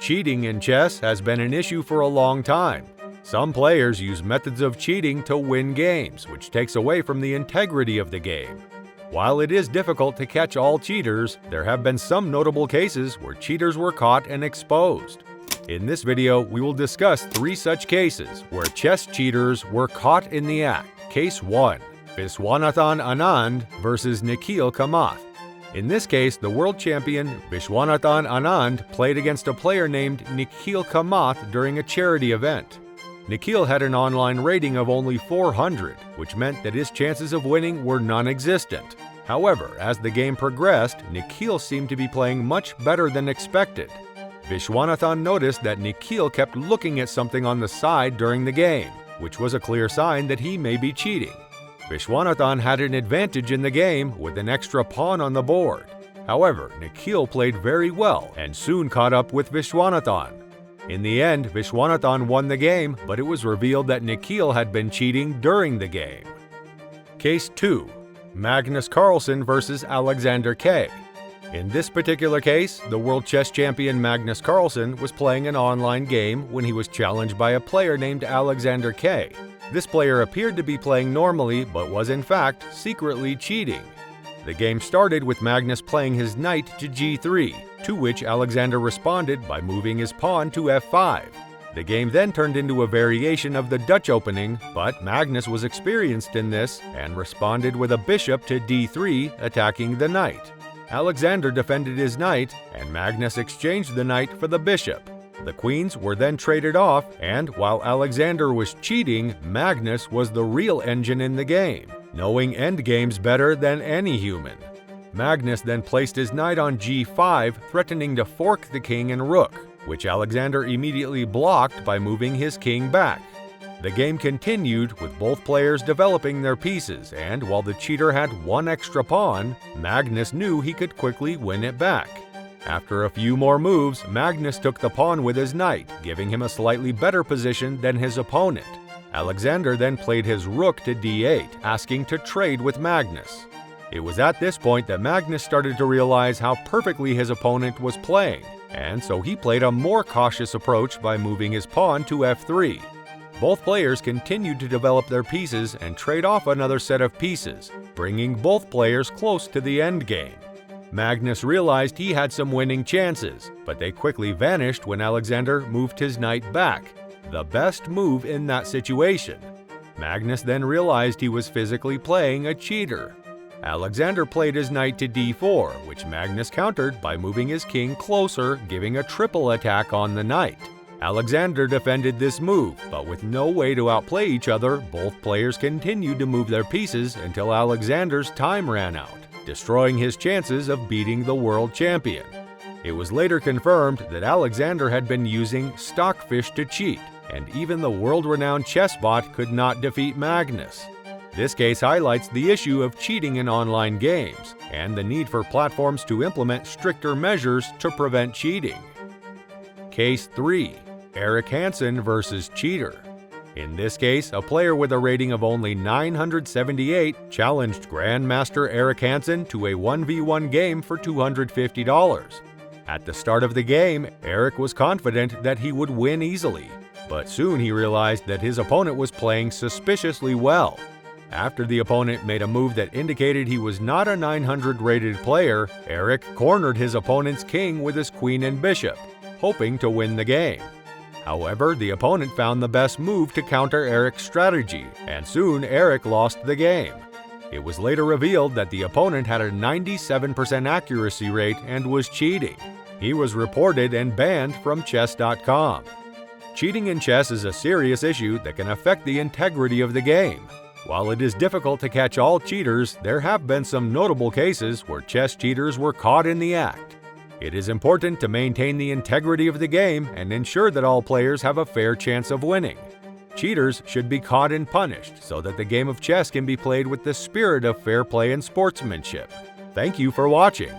Cheating in chess has been an issue for a long time. Some players use methods of cheating to win games, which takes away from the integrity of the game. While it is difficult to catch all cheaters, there have been some notable cases where cheaters were caught and exposed. In this video, we will discuss 3 such cases where chess cheaters were caught in the act. Case 1. Biswanathan Anand versus Nikhil Kamath. In this case, the world champion Biswanathan Anand played against a player named Nikhil Kamath during a charity event. Nikhil had an online rating of only 400, which meant that his chances of winning were non-existent. However, as the game progressed, Nikhil seemed to be playing much better than expected. Biswanathan noticed that Nikhil kept looking at something on the side during the game, which was a clear sign that he may be cheating. Biswanathan had an advantage in the game with an extra pawn on the board. However, Nikhil played very well and soon caught up with Biswanathan. In the end, Biswanathan won the game, but it was revealed that Nikhil had been cheating during the game. Case 2. Magnus Carlson versus Alexander K. In this particular case, the world chess champion Magnus Carlson was playing an online game when he was challenged by a player named Alexander K. This player appeared to be playing normally, but was in fact secretly cheating. The game started with Magnus playing his knight to g3, to which Alexander responded by moving his pawn to f5. The game then turned into a variation of the Dutch opening, but Magnus was experienced in this and responded with a bishop to d3, attacking the knight. Alexander defended his knight, and Magnus exchanged the knight for the bishop. The queens were then traded off, and while Alexander was cheating, Magnus was the real engine in the game, knowing endgames better than any human. Magnus then placed his knight on g5, threatening to fork the king and rook, which Alexander immediately blocked by moving his king back. The game continued with both players developing their pieces, and while the cheater had one extra pawn, Magnus knew he could quickly win it back. After a few more moves, Magnus took the pawn with his knight, giving him a slightly better position than his opponent. Alexander then played his rook to d8, asking to trade with Magnus. It was at this point that Magnus started to realize how perfectly his opponent was playing, and so he played a more cautious approach by moving his pawn to f3. Both players continued to develop their pieces and trade off another set of pieces, bringing both players close to the endgame. Magnus realized he had some winning chances, but they quickly vanished when Alexander moved his knight back, the best move in that situation. Magnus then realized he was physically playing a cheater. Alexander played his knight to d4, which Magnus countered by moving his king closer, giving a triple attack on the knight. Alexander defended this move, but with no way to outplay each other, both players continued to move their pieces until Alexander's time ran out, destroying his chances of beating the world champion. It was later confirmed that Alexander had been using stockfish to cheat, and even the world-renowned chess bot could not defeat Magnus. This case highlights the issue of cheating in online games, and the need for platforms to implement stricter measures to prevent cheating. Case 3. Hansen versus cheater. In this case, a player with a rating of only 978 challenged Grandmaster Hansen to a 1v1 game for $250. At the start of the game, Eric was confident that he would win easily, but soon he realized that his opponent was playing suspiciously well. After the opponent made a move that indicated he was not a 900-rated player, Eric cornered his opponent's king with his queen and bishop, hoping to win the game. However, the opponent found the best move to counter Eric's strategy, and soon Eric lost the game. It was later revealed that the opponent had a 97% accuracy rate and was cheating. He was reported and banned from chess.com. Cheating in chess is a serious issue that can affect the integrity of the game. While it is difficult to catch all cheaters, there have been some notable cases where chess cheaters were caught in the act. It is important to maintain the integrity of the game and ensure that all players have a fair chance of winning. Cheaters should be caught and punished so that the game of chess can be played with the spirit of fair play and sportsmanship. Thank you for watching.